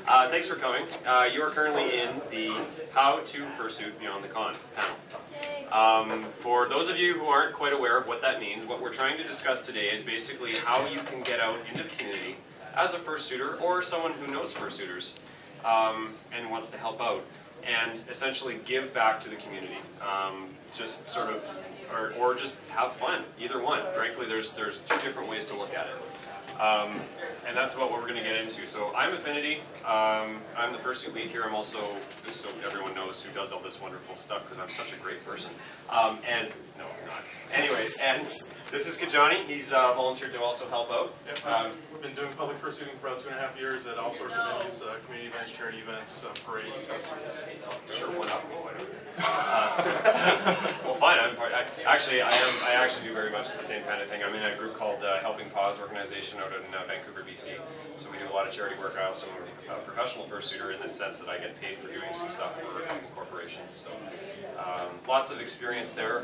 Thanks for coming. You are currently in the How to Fursuit Beyond the Con panel. For those of you who aren't quite aware of what that means, what we're trying to discuss today is basically how you can get out into the community as a fursuiter or someone who knows fursuiters and wants to help out and essentially give back to the community. Just sort of, or just have fun, either one. Frankly, there's two different ways to look at it. And that's about what we're going to get into. So I'm Aphinity. I'm the fursuit lead here. I'm also, just so everyone knows, who does all this wonderful stuff because I'm such a great person. And, no, I'm not. Anyway, and this is Kijani. He's volunteered to also help out. Yep, we've been doing public fursuiting for about 2.5 years at all sorts of venues, community events, charity events, parades, festivals. Sure, one up. Well, fine. I actually do very much the same kind of thing. I'm in a group called Helping Paws organization out in Vancouver, BC. So we do a lot of charity work. I also am a professional fursuiter in the sense that I get paid for doing some stuff for a couple corporations. So lots of experience there.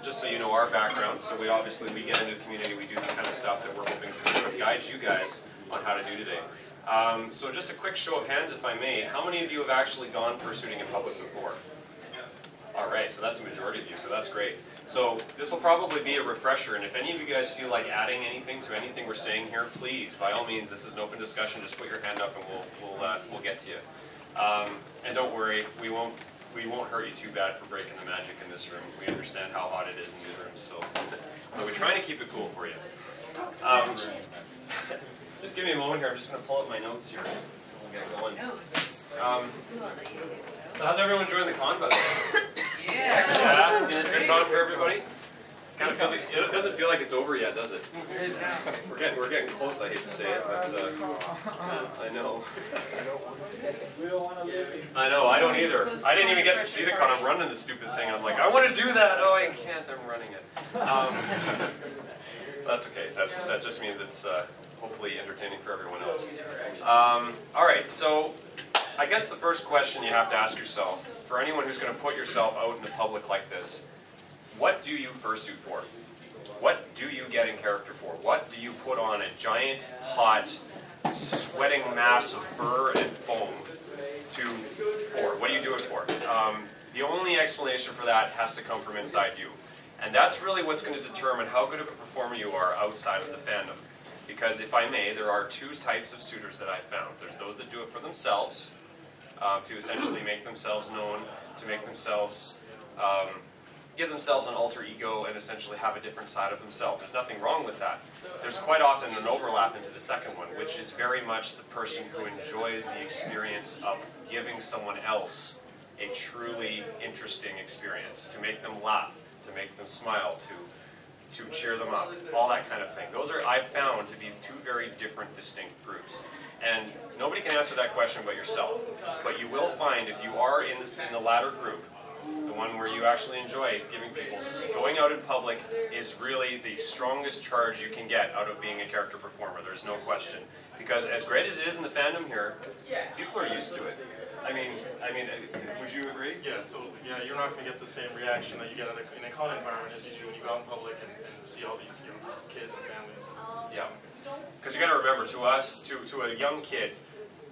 Just so you know our background, so we get into the community, we do the kind of stuff that we're hoping to sort of guide you guys on how to do today. So just a quick show of hands, if I may. How many of you have actually gone fursuiting in public before? Alright, so that's a majority of you, so that's great. So this will probably be a refresher, and if any of you guys feel like adding anything to anything we're saying here, please, by all means, this is an open discussion, just put your hand up and we'll get to you. And don't worry, we won't hurt you too bad for breaking the magic in this room. We understand how hot it is in these rooms, so but we're trying to keep it cool for you. Just give me a moment here, I'm just going to pull up my notes here. We'll get going. So how's everyone enjoying the con, by the way? Yeah, good con for everybody? Kind of feels like, it doesn't feel like it's over yet, does it? We're getting close, I hate to say it, but I know. I know, I don't either. I didn't even get to see the con, I'm running the stupid thing. I'm like, I want to do that! Oh, I can't, I'm running it. That's okay, that just means it's hopefully entertaining for everyone else. Alright, so I guess the first question you have to ask yourself, for anyone who's going to put yourself out in the public like this, what do you fursuit for? What do you get in character for? What do you put on a giant, hot, sweating mass of fur and foam for? What do you do it for? The only explanation for that has to come from inside you. And that's really what's going to determine how good of a performer you are outside of the fandom. Because if I may, there are two types of suitors that I've found. There's those that do it for themselves, to essentially make themselves known, to make themselves, give themselves an alter ego and essentially have a different side of themselves. There's nothing wrong with that. There's quite often an overlap into the second one, which is very much the person who enjoys the experience of giving someone else a truly interesting experience, to make them laugh, to make them smile, to cheer them up, all that kind of thing. Those are, I've found, to be two very different, distinct groups. And nobody can answer that question but yourself. But you will find, if you are in the latter group, the one where you actually enjoy giving people, going out in public is really the strongest charge you can get out of being a character performer. There's no question. Because as great as it is in the fandom here, people are used to it. I mean, would you agree? Yeah, totally. Yeah, you're not going to get the same reaction that you get in a con environment as you do when you go out in public and see all these kids and families. Yeah. Because you got to remember, to us, to a young kid,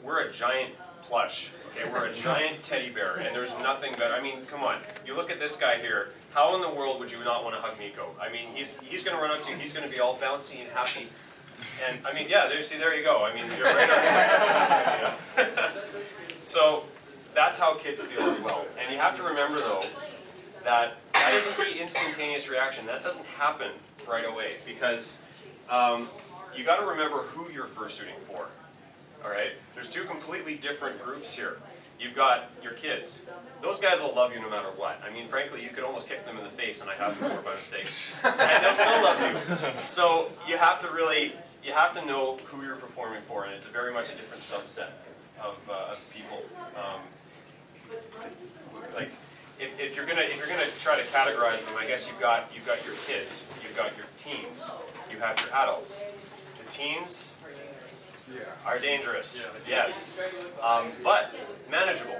we're a giant plush. Okay, we're a giant teddy bear, and there's nothing better. I mean, come on. You look at this guy here. How in the world would you not want to hug Niko? I mean, he's going to run up to you. He's going to be all bouncy and happy. And I mean, yeah. There you go. I mean, you're right on track. So that's how kids feel as well. And you have to remember, though, that isn't the instantaneous reaction. That doesn't happen right away because you got to remember who you're fursuiting for. All right? There's two completely different groups here. You've got your kids. Those guys will love you no matter what. I mean, frankly, you could almost kick them in the face, and I have before by mistake. And they'll still love you. So you have to know who you're performing for, and it's very much a different subset of people. Like, if you're gonna try to categorize them, I guess you've got your kids, you've got your teens, you have your adults. The teens are dangerous, yes, but manageable.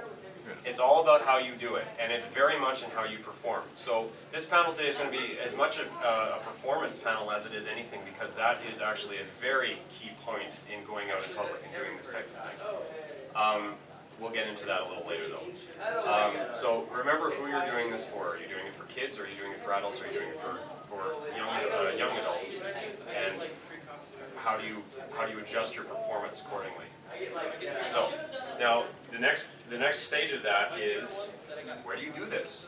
It's all about how you do it, and it's very much in how you perform. So this panel today is going to be as much a performance panel as it is anything, because that is actually a very key point in going out in public and doing this type of thing. We'll get into that a little later though. So remember who you're doing this for. Are you doing it for kids, or are you doing it for adults, or are you doing it for young adults? And how do you adjust your performance accordingly? So now the next stage of that is, where do you do this?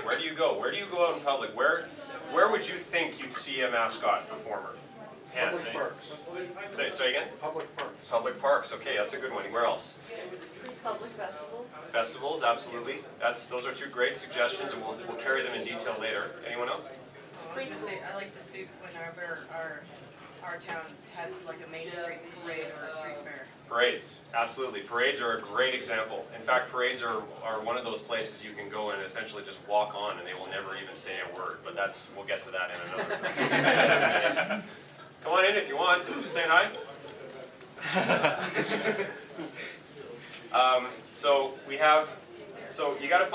Where do you go? Where do you go out in public? Where would you think you'd see a mascot performer? Public parks. Say again? Public parks. Public parks. Okay, that's a good one. Where else? Public festivals. Festivals, absolutely. Those are two great suggestions, and we'll carry them in detail later. Anyone else? I like to see whenever our town has like a Main Street parade or a street fair. Parades, absolutely. Parades are a great example. In fact, parades are one of those places you can go and essentially just walk on, and they will never even say a word. But we'll get to that in another. Come on in if you want. Just saying hi. So you got to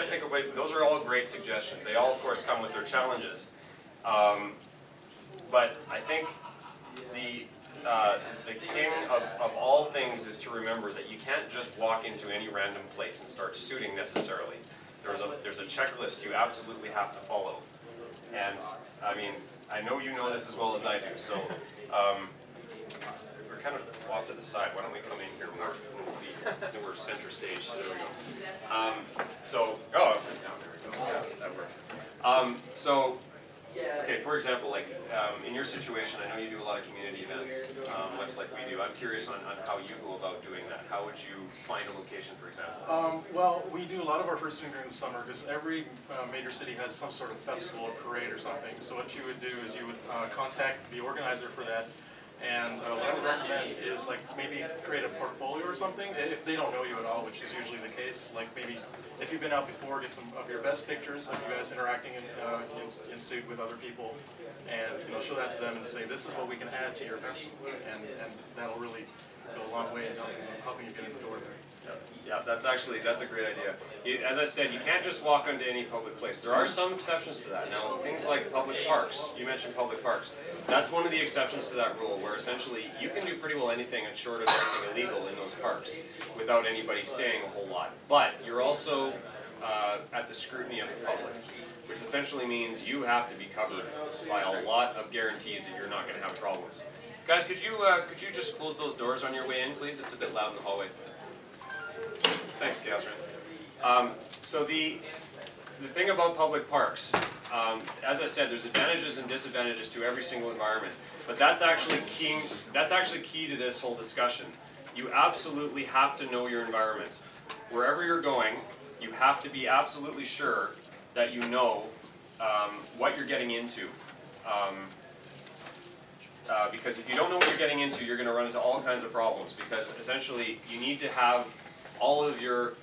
think of ways. Those are all great suggestions. They all, of course, come with their challenges. But I think the king of all things is to remember that you can't just walk into any random place and start suiting necessarily. There's a checklist you absolutely have to follow. And I mean, I know you know this as well as I do. So we're kind of off to the side. Why don't we come in here more? We're center stage. There we go. I'll sit down. There we go. Yeah, that works. Okay, for example, like in your situation, I know you do a lot of community events, much like we do. I'm curious on how you go about doing that. How would you find a location, for example? Well, we do a lot of our fursuiting during the summer because every major city has some sort of festival or parade or something. So what you would do is you would contact the organizer for that. And what I would recommend is like maybe create a portfolio or something if they don't know you at all, which is usually the case. Like maybe if you've been out before, get some of your best pictures of you guys interacting in suit with other people, and show that to them and say, this is what we can add to your festival, and that'll really go a long way in helping you get in the door there. Yeah, that's a great idea. As I said, you can't just walk onto any public place. There are some exceptions to that. Now, things like public parks. You mentioned public parks. That's one of the exceptions to that rule, where essentially you can do pretty well anything short of anything illegal in those parks without anybody saying a whole lot. But you're also at the scrutiny of the public, which essentially means you have to be covered by a lot of guarantees that you're not going to have problems. Guys, could you just close those doors on your way in, please? It's a bit loud in the hallway. Thanks, Catherine. So the thing about public parks, as I said, there's advantages and disadvantages to every single environment. But that's actually key. That's actually key to this whole discussion. You absolutely have to know your environment. Wherever you're going, you have to be absolutely sure that you know what you're getting into. Because if you don't know what you're getting into, you're going to run into all kinds of problems. Because essentially, you need to have all of your,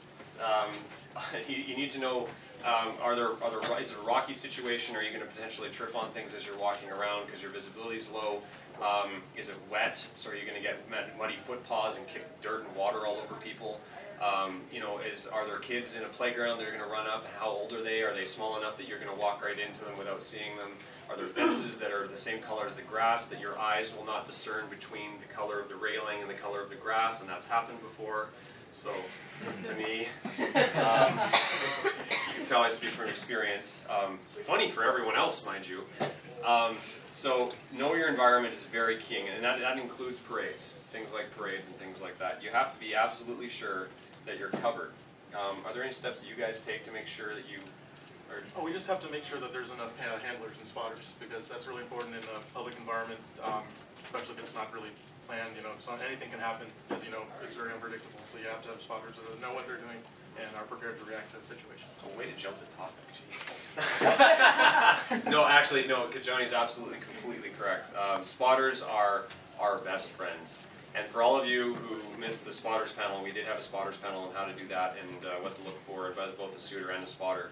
you need to know, is it a rocky situation? Are you going to potentially trip on things as you're walking around because your visibility is low? Is it wet? So are you going to get muddy foot paws and kick dirt and water all over people? Are there kids in a playground that are going to run up? How old are they? Are they small enough that you're going to walk right into them without seeing them? Are there fences that are the same color as the grass that your eyes will not discern between the color of the railing and the color of the grass? And that's happened before. So, to me, you can tell I speak from experience. Funny for everyone else, mind you. So, know your environment is very key, and that includes parades, things like parades and things like that. You have to be absolutely sure that you're covered. Are there any steps that you guys take to make sure that you are... Oh, we just have to make sure that there's enough handlers and spotters, because that's really important in a public environment, especially if it's not really planned. Anything can happen. As you know, it's very unpredictable, so you have to have spotters that know what they're doing and are prepared to react to the situation. Oh, way to jump the topic, No, Kijani's absolutely, completely correct. Spotters are our best friend. And for all of you who missed the spotters panel, we did have a spotters panel on how to do that and what to look for as both a suitor and a spotter.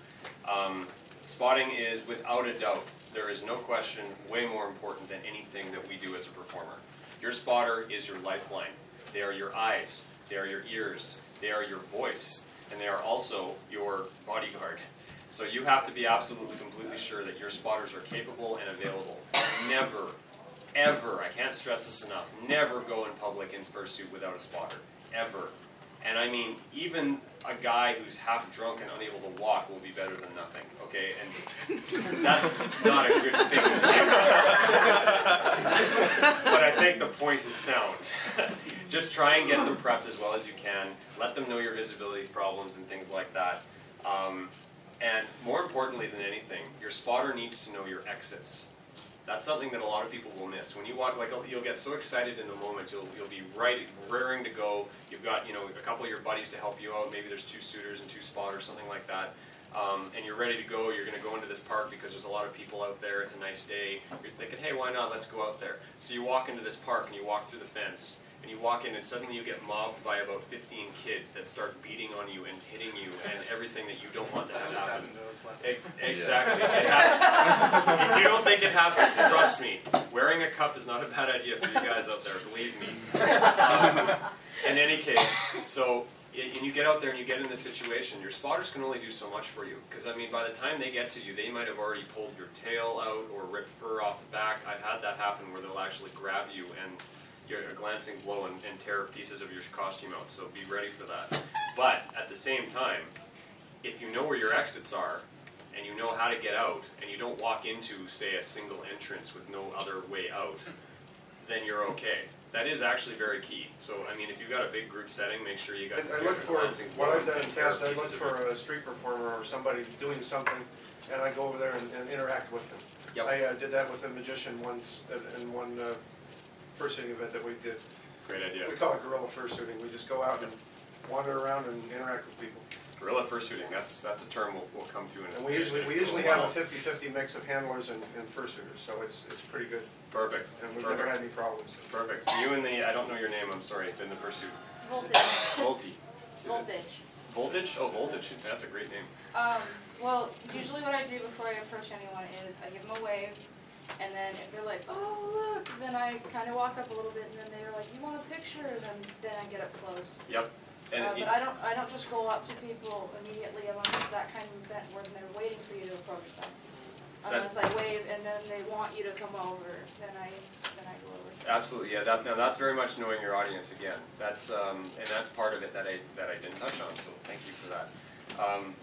Spotting is, without a doubt, there is no question, way more important than anything that we do as a performer. Your spotter is your lifeline. They are your eyes, they are your ears, they are your voice, and they are also your bodyguard. So you have to be absolutely, completely sure that your spotters are capable and available. Never, ever, I can't stress this enough, never go in public in fursuit without a spotter. Ever. And I mean, even a guy who's half drunk and unable to walk will be better than nothing, okay? And that's not a good thing to do. But I think the point is sound. Just try and get them prepped as well as you can. Let them know your visibility problems and things like that. And more importantly than anything, your spotter needs to know your exits. That's something that a lot of people will miss. When you walk, like, you'll get so excited in the moment, you'll be raring to go. You've got, you know, a couple of your buddies to help you out. Maybe there's 2 suitors and 2 spotters, something like that. And you're ready to go. You're going to go into this park because there's a lot of people out there. It's a nice day. You're thinking, hey, why not? Let's go out there. So you walk into this park and you walk through the fence. And you walk in and suddenly you get mobbed by about 15 kids that start beating on you and hitting you and everything that you don't want to have happen. Exactly. It happens. If you don't think it happens, trust me. Wearing a cup is not a bad idea for you guys out there, believe me. In any case, so and you get out there and you get in this situation, your spotters can only do so much for you. Because, I mean, by the time they get to you, they might have already pulled your tail out or ripped fur off the back. I've had that happen where they'll actually grab you and a glancing blow and tear pieces of your costume out, so be ready for that. But at the same time, if you know where your exits are, and you know how to get out, and you don't walk into, say, a single entrance with no other way out, then you're okay. That is actually very key. So, I mean, if you've got a big group setting, make sure you got I look for, what I've done in tests, I look for a street performer or somebody doing something, and I go over there and interact with them. Yep. I did that with a magician once in one fursuiting event that we did. Great idea. We call it guerrilla fursuiting. We just go out and wander around and interact with people. Guerrilla fursuiting, that's a term we'll come to in a And we usually have a 50-50 mix of handlers and fursuiters, so it's pretty good. Perfect. And we've never had any problems. Perfect. You and the, I don't know your name, I'm sorry, in the fursuit. Voltage. Voltage. Voltage? Oh, Voltage. That's a great name. Well, usually what I do before I approach anyone is I give them a wave, and then if they're like, oh look, then I kind of walk up a little bit, and then they're like, you want a picture? Then I get up close. Yep. And But I don't just go up to people immediately unless it's that kind of event where they're waiting for you to approach them. Unless I wave and then they want you to come over, then I go over. Absolutely, yeah. Now that's very much knowing your audience again. That's and that's part of it that I didn't touch on. So thank you for that.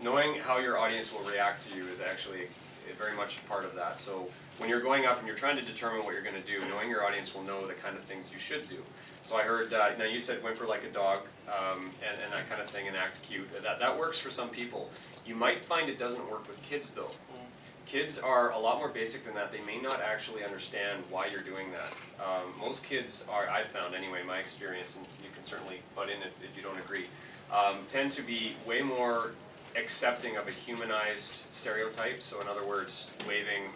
Knowing how your audience will react to you is actually very much part of that. So when you're going up and you're trying to determine what you're going to do, knowing your audience will know the kind of things you should do. So I heard, now you said whimper like a dog and that kind of thing and act cute. That works for some people. You might find it doesn't work with kids though. Kids are a lot more basic than that. They may not actually understand why you're doing that. Most kids are, I've found anyway, my experience, and you can certainly butt in if you don't agree, tend to be way more accepting of a humanized stereotype. So in other words, waving,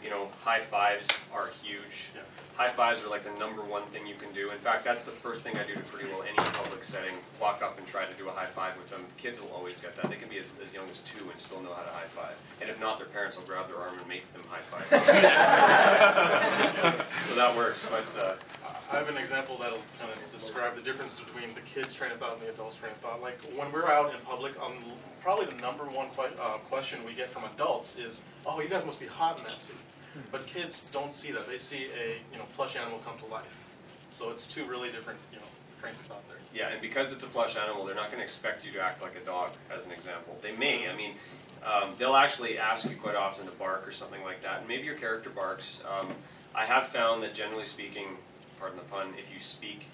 you know, high fives are huge. Yeah. High fives are like the #1 thing you can do. In fact, that's the first thing I do to pretty well any public setting. Walk up and try to do a high five with them. Kids will always get that. They can be as young as 2 and still know how to high five. And if not, their parents will grab their arm and make them high five. so that works. But I have an example that'll kind of describe the difference between the kids' train of thought and the adults' train of thought. Like when we're out in public, probably the #1 question we get from adults is, "Oh, you guys must be hot in that suit." But kids don't see that. They see a plush animal come to life. So it's 2 really different trains of thought there. yeah, and because it's a plush animal, they're not going to expect you to act like a dog, as an example. They may. I mean, they'll actually ask you quite often to bark or something like that. And maybe your character barks. I have found that generally speaking, pardon the pun, if you speak,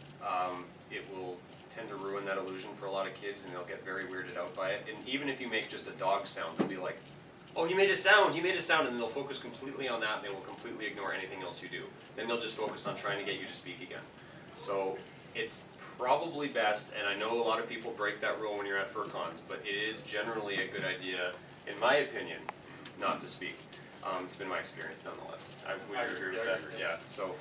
it will tend to ruin that illusion for a lot of kids, and they'll get very weirded out by it. And even if you make just a dog sound, they'll be like, oh, he made a sound, and then they'll focus completely on that, and they will completely ignore anything else you do. Then they'll just focus on trying to get you to speak again. So it's probably best, and I know a lot of people break that rule when you're at fur cons, but it is generally a good idea, in my opinion, not to speak. It's been my experience nonetheless. Would you agree with that? Yeah. So